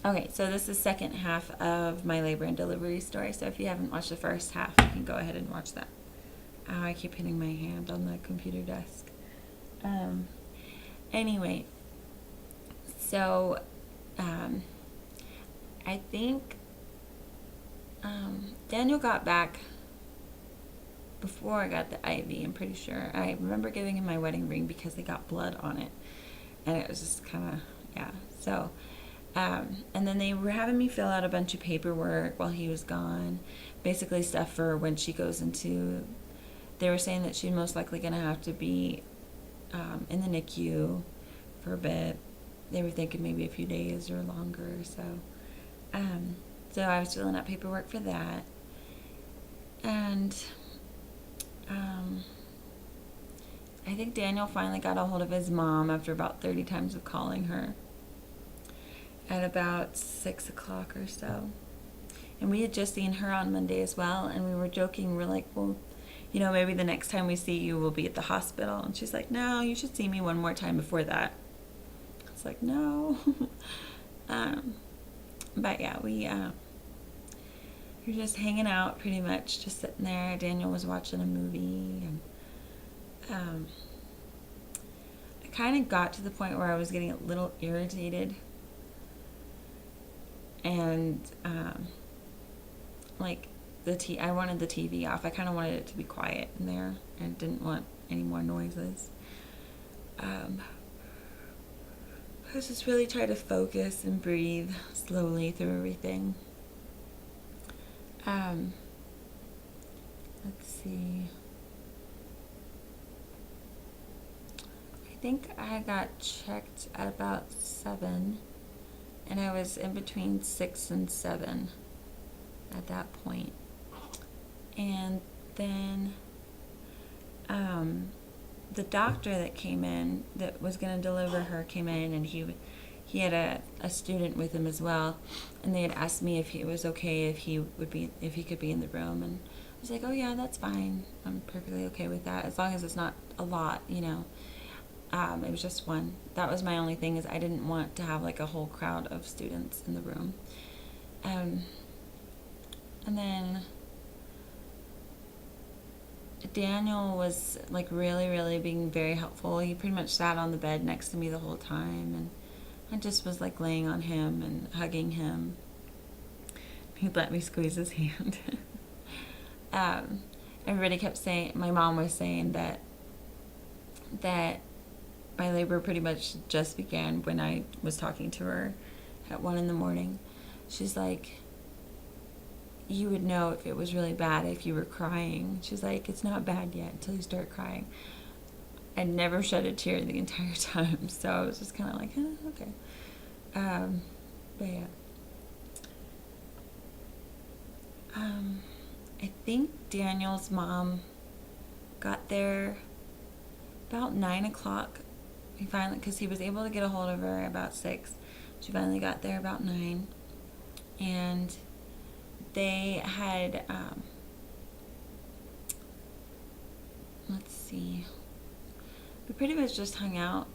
Okay, so this is second half of my labor and delivery story. So if you haven't watched the first half, you can go ahead and watch that. Oh, I keep hitting my hand on the computer desk. Um, anyway, so um, I think Daniel got back before I got the IV. I'm pretty sure. I remember giving him my wedding ring because they got blood on it, and it was just kind of, yeah. So, and then they were having me fill out a bunch of paperwork while he was gone, basically stuff for when she goes into. They were saying that she's most likely going to have to be in the NICU for a bit. They were thinking maybe a few days or longer. Um, so I was filling out paperwork for that, and um, I think Daniel finally got a hold of his mom after about 30 times of calling her at about 6 o'clock or so. And we had just seen her on Monday as well, and we were joking. We're like, well, maybe the next time we see you, we'll be at the hospital. And she's like, no, you should see me one more time before that. It's like, no. But yeah, we were just hanging out pretty much, just sitting there. Daniel was watching a movie, and I kind of got to the point where I was getting a little irritated, and like I wanted the TV off. I kind of wanted it to be quiet in there, and didn't want any more noises. I was just really trying to focus and breathe slowly through everything. Let's see. I think I got checked at about 7, and I was in between 6 and 7 at that point. And then the doctor that came in, that was going to deliver her, came in, and he had a student with him as well, and they had asked me if it was okay if he could be in the room, and I was like, oh yeah, that's fine. I'm perfectly okay with that, as long as it's not a lot. It was just one. That was my only thing, is I didn't want to have like a whole crowd of students in the room. And then Daniel was like really, really being very helpful. He pretty much sat on the bed next to me the whole time, and I just was like laying on him and hugging him. He'd let me squeeze his hand. Everybody kept saying, my mom was saying that my labor pretty much just began when I was talking to her at 1 in the morning. She's like, you would know if it was really bad if you were crying. She's like, it's not bad yet until you start crying. I never shed a tear the entire time, so I was just kind of like, okay. But yeah. I think Daniel's mom got there about 9 o'clock. Because he was able to get a hold of her about 6. She finally got there about 9. And they had, let's see, we pretty much just hung out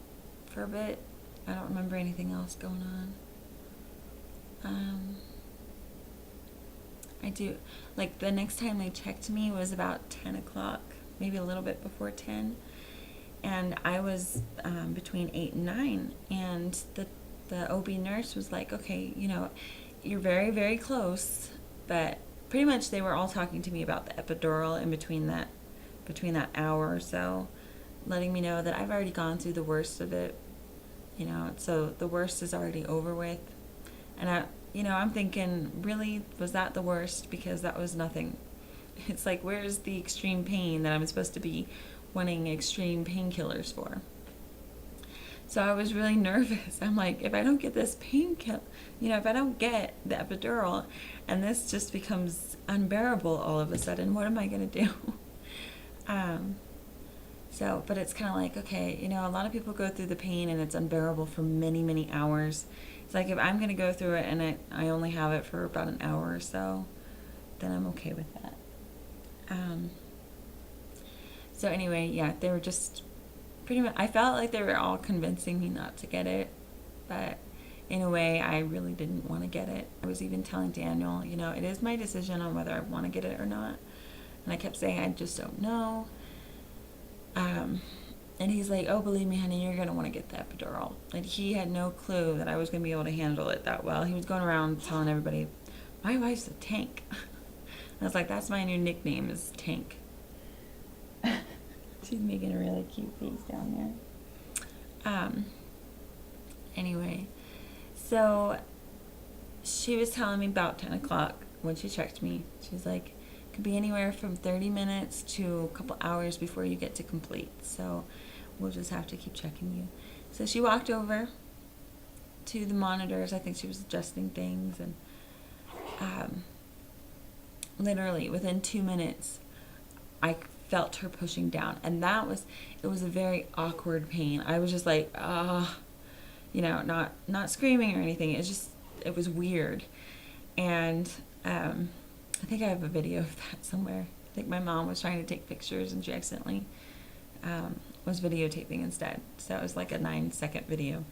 for a bit. I don't remember anything else going on. I do, like, the next time they checked me was about 10 o'clock, maybe a little bit before 10. And I was between 8 and 9. And the OB nurse was like, okay, you're very, very close. But pretty much they were all talking to me about the epidural in between that hour or so, letting me know that I've already gone through the worst of it. So the worst is already over with. And I'm thinking, really, was that the worst? Because that was nothing. It's like, where's the extreme pain that I'm supposed to be wanting extreme painkillers for? So I was really nervous. I'm like, if I don't get this painkiller, if I don't get the epidural, and this just becomes unbearable all of a sudden, what am I going to do? But it's kind of like, okay, a lot of people go through the pain and it's unbearable for many, many hours. It's like, if I'm going to go through it and I only have it for about an hour or so, then I'm okay with that. So anyway, yeah, they were just pretty much, I felt like they were all convincing me not to get it, but in a way, I really didn't want to get it. I was even telling Daniel, you know, it is my decision on whether I want to get it or not. And I kept saying, I just don't know. And he's like, oh, believe me, honey, you're going to want to get the epidural. And he had no clue that I was going to be able to handle it that well. He was going around telling everybody, my wife's a tank. I was like, that's my new nickname, is Tank. She's making a really cute face down there. Anyway, so she was telling me about 10 o'clock when she checked me. She's like, it could be anywhere from 30 minutes to a couple hours before you get to complete. So we'll just have to keep checking you. So she walked over to the monitors. I think she was adjusting things, and literally within 2 minutes, I felt her pushing down, and it was a very awkward pain. I was just like, you know, not screaming or anything. It was weird, and I think I have a video of that somewhere. I think my mom was trying to take pictures, and she accidentally was videotaping instead. So it was like a 9-second video.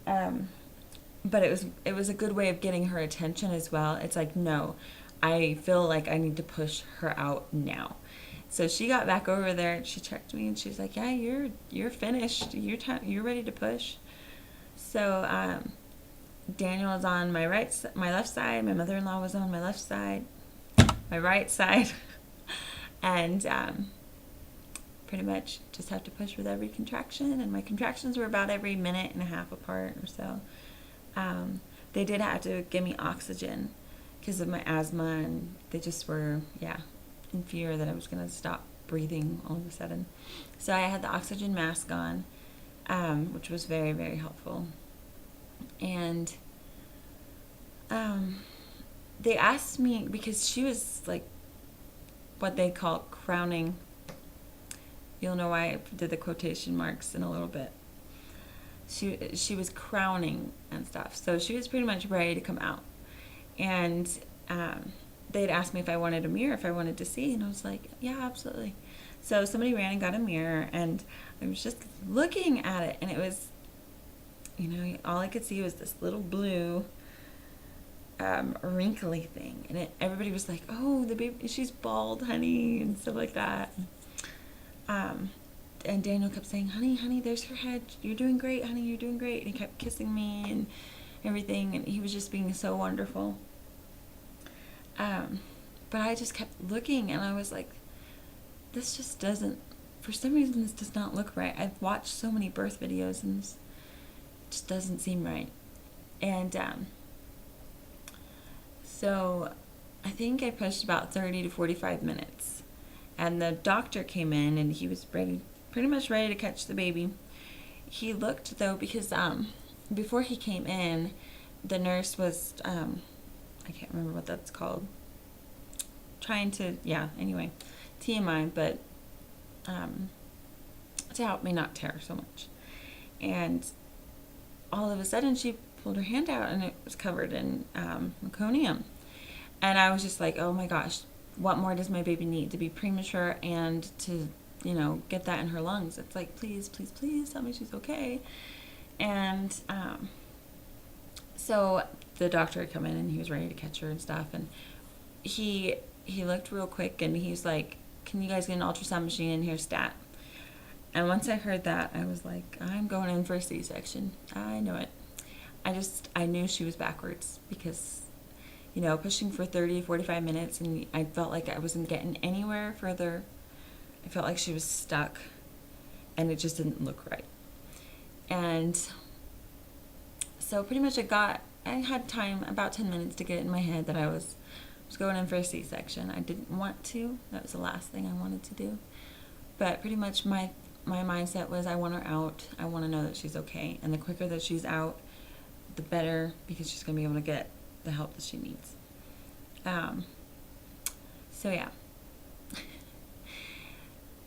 But it was a good way of getting her attention as well. It's like, no, I feel like I need to push her out now. So she got back over there and she checked me and she's like, yeah, you're finished. You're ready to push. So Daniel was on my left side. My mother-in-law was on my left side, my right side, and pretty much just have to push with every contraction. And my contractions were about every minute and a half apart or so. They did have to give me oxygen because of my asthma, and they just were, in fear that I was going to stop breathing all of a sudden. So I had the oxygen mask on, which was very, very helpful. And they asked me, because she was like what they call crowning. You'll know why I did the quotation marks in a little bit. She was crowning and stuff. So she was pretty much ready to come out. And they'd asked me if I wanted a mirror, if I wanted to see, and I was like, yeah, absolutely. So somebody ran and got a mirror, and I was just looking at it, and it was, you know, all I could see was this little blue wrinkly thing, and everybody was like, oh, the baby, she's bald, honey, and stuff like that. And Daniel kept saying, honey, there's her head. You're doing great, honey, you're doing great. And he kept kissing me and everything, and he was just being so wonderful. But I just kept looking, and I was like, this just doesn't, for some reason, this does not look right. I've watched so many birth videos, and this just doesn't seem right. And so I think I pushed about 30 to 45 minutes. And the doctor came in, and he was pretty much ready to catch the baby. He looked, though, because before he came in, the nurse was, I can't remember what that's called, trying to, anyway, TMI, but to help me not tear so much. And all of a sudden, she pulled her hand out, and it was covered in meconium. And I was just like, oh my gosh, what more does my baby need to be premature and to, you know, get that in her lungs? It's like, please, please, please tell me she's okay. And so the doctor had come in, and he was ready to catch her and stuff. And he looked real quick, and he's like, can you guys get an ultrasound machine in here stat? And once I heard that, I was like, I'm going in for a C-section. I know it. I knew she was backwards because, you know, pushing for 30, 45 minutes, and I felt like I wasn't getting anywhere further. I felt like she was stuck, and it just didn't look right. And so pretty much I had time, about 10 minutes, to get it in my head that I was going in for a C-section. I didn't want to. That was the last thing I wanted to do. But pretty much my mindset was, I want her out. I want to know that she's okay. And the quicker that she's out, the better, because she's going to be able to get the help that she needs. So yeah.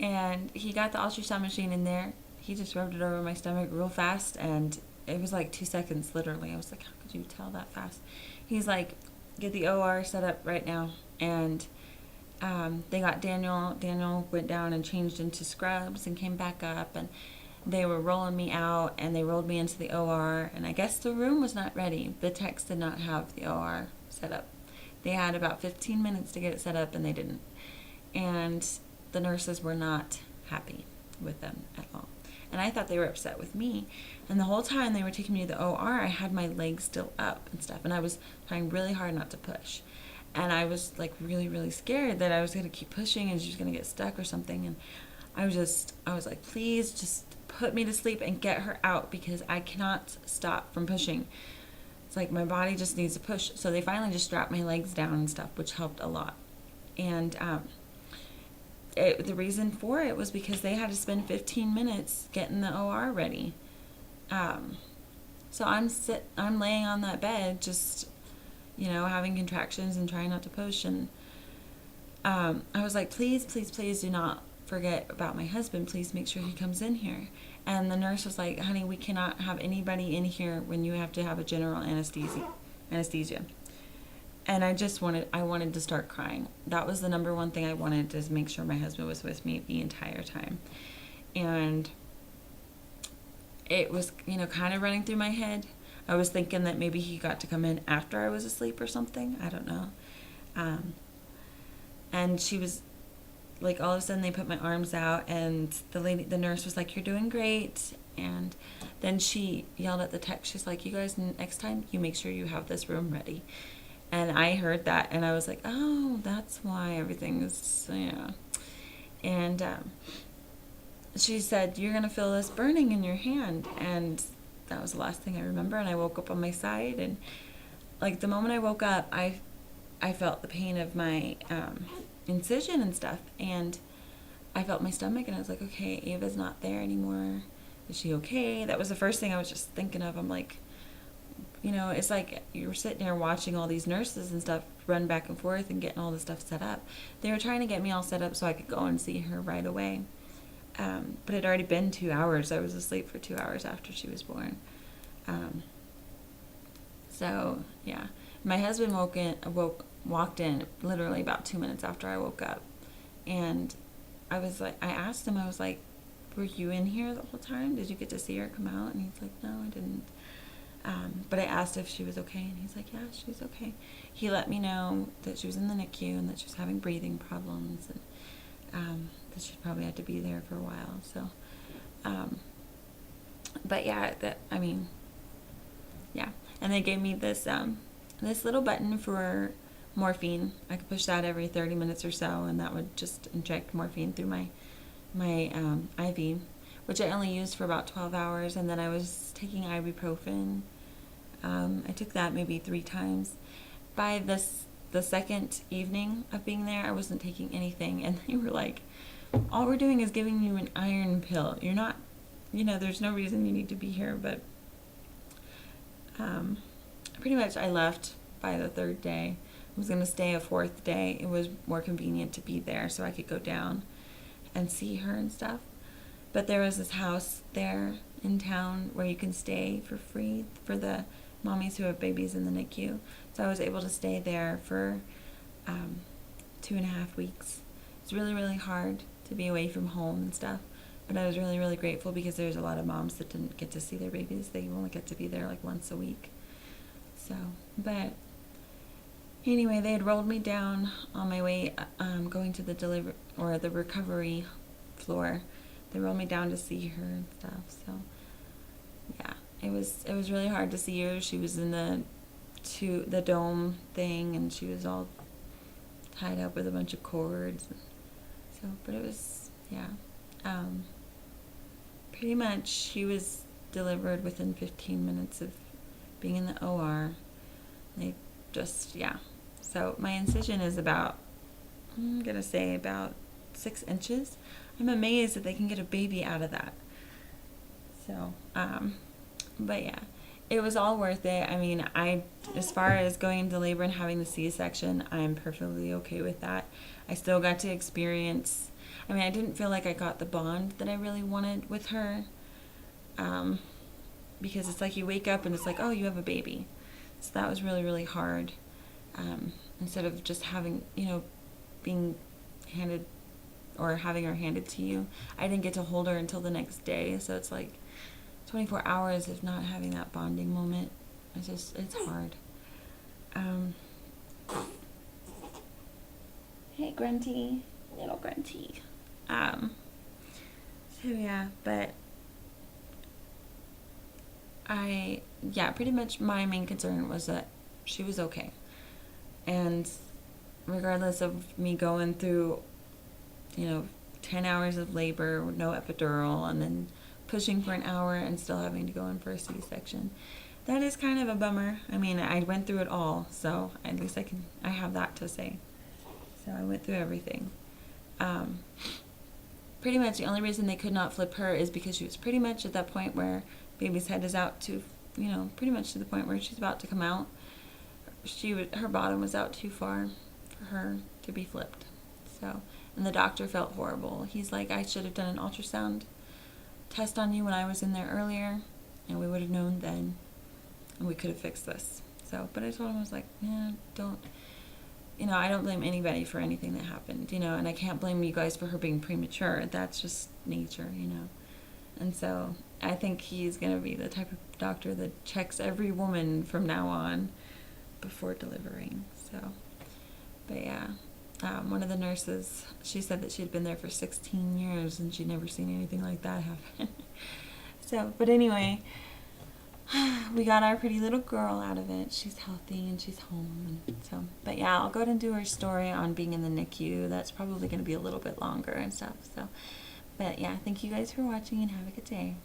And he got the ultrasound machine in there. He just rubbed it over my stomach real fast, and it was like 2 seconds, literally. I was like, how could you tell that fast? He's like, get the OR set up right now. And they got Daniel. Daniel went down and changed into scrubs and came back up. And they were rolling me out, and they rolled me into the OR, and I guess the room was not ready. The techs did not have the OR set up. They had about 15 minutes to get it set up, and they didn't. And the nurses were not happy with them at all. And I thought they were upset with me. And the whole time they were taking me to the OR, I had my legs still up and stuff. And I was trying really hard not to push. And I was like really, really scared that I was going to keep pushing and she was going to get stuck or something. And I was like, please just put me to sleep and get her out, because I cannot stop from pushing. It's like my body just needs to push. So they finally just strapped my legs down and stuff, which helped a lot. And the reason for it was because they had to spend 15 minutes getting the OR ready. So I'm laying on that bed, just, having contractions and trying not to push. And I was like, please, please, please do not forget about my husband. Please make sure he comes in here. And the nurse was like, honey, we cannot have anybody in here when you have to have a general anesthesia. And I wanted to start crying. That was the number one thing I wanted, to make sure my husband was with me the entire time. And it was, kind of running through my head. I was thinking that maybe he got to come in after I was asleep or something. I don't know. And she was like, all of a sudden they put my arms out, and the nurse was like, you're doing great. And then she yelled at the tech. She's like, you guys, next time you make sure you have this room ready. And I heard that, and I was like, oh, that's why everything is, yeah. And she said, you're going to feel this burning in your hand. And that was the last thing I remember. And I woke up on my side, and like the moment I woke up, I felt the pain of my incision and stuff. And I felt my stomach, and I was like, okay, Ava's not there anymore. Is she okay? That was the first thing I was just thinking of. I'm like, it's like you were sitting there watching all these nurses and stuff run back and forth and getting all this stuff set up. They were trying to get me all set up so I could go and see her right away. But it had already been 2 hours. I was asleep for 2 hours after she was born. So, yeah. My husband walked in literally about 2 minutes after I woke up. And I asked him, I was like, were you in here the whole time? Did you get to see her come out? And he's like, no, I didn't. But I asked if she was okay, and he's like, yeah, she's okay. He let me know that she was in the NICU and that she was having breathing problems, and that she'd probably have to be there for a while. So, but yeah, yeah. And they gave me this little button for morphine. I could push that every 30 minutes or so, and that would just inject morphine through my IV, which I only used for about 12 hours, and then I was taking ibuprofen. I took that maybe 3 times. By the second evening of being there, I wasn't taking anything, and they were like, all we're doing is giving you an iron pill. You're not, there's no reason you need to be here. But pretty much I left by the 3rd day. I was going to stay a 4th day. It was more convenient to be there so I could go down and see her and stuff. But there was this house there in town where you can stay for free for the mommies who have babies in the NICU. So I was able to stay there for 2.5 weeks. It's really, really hard to be away from home and stuff. But I was really, really grateful, because there's a lot of moms that didn't get to see their babies. They only get to be there like once a week. So, but anyway, they had rolled me down on my way going to the recovery floor. They rolled me down to see her and stuff. So yeah, it was really hard to see her. She was in the dome thing, and she was all tied up with a bunch of cords. So, but it was, yeah. Pretty much she was delivered within 15 minutes of being in the OR. They just, yeah. So my incision is about 6 inches. I'm amazed that they can get a baby out of that. So, but yeah, it was all worth it. I mean, as far as going into labor and having the C-section, I'm perfectly okay with that. I still got to experience, I didn't feel like I got the bond that I really wanted with her, because it's like you wake up and it's like, oh, you have a baby. So that was really, really hard. Instead of just having, being handed or having her handed to you. I didn't get to hold her until the next day, so it's like 24 hours of not having that bonding moment. It's hard. Hey, Grunty. Little Grunty. So yeah, but pretty much my main concern was that she was okay. And regardless of me going through, 10 hours of labor with no epidural and then pushing for an hour and still having to go in for a C-section, that is kind of a bummer. I mean, I went through it all, so at least I have that to say. So I went through everything. Pretty much the only reason they could not flip her is because she was pretty much at that point where baby's head is out to, pretty much to the point where she's about to come out. Her bottom was out too far for her to be flipped. So, and the doctor felt horrible. He's like, I should have done an ultrasound test on you when I was in there earlier, and we would have known then, and we could have fixed this. So, but I told him, I was like, don't. I don't blame anybody for anything that happened, and I can't blame you guys for her being premature. That's just nature, And so I think he's going to be the type of doctor that checks every woman from now on before delivering. So, but yeah, one of the nurses, she said that she had been there for 16 years and she'd never seen anything like that happen. So, but anyway, we got our pretty little girl out of it. She's healthy and she's home. And so, but yeah, I'll go ahead and do her story on being in the NICU. That's probably going to be a little bit longer and stuff. So, but yeah, thank you guys for watching and have a good day.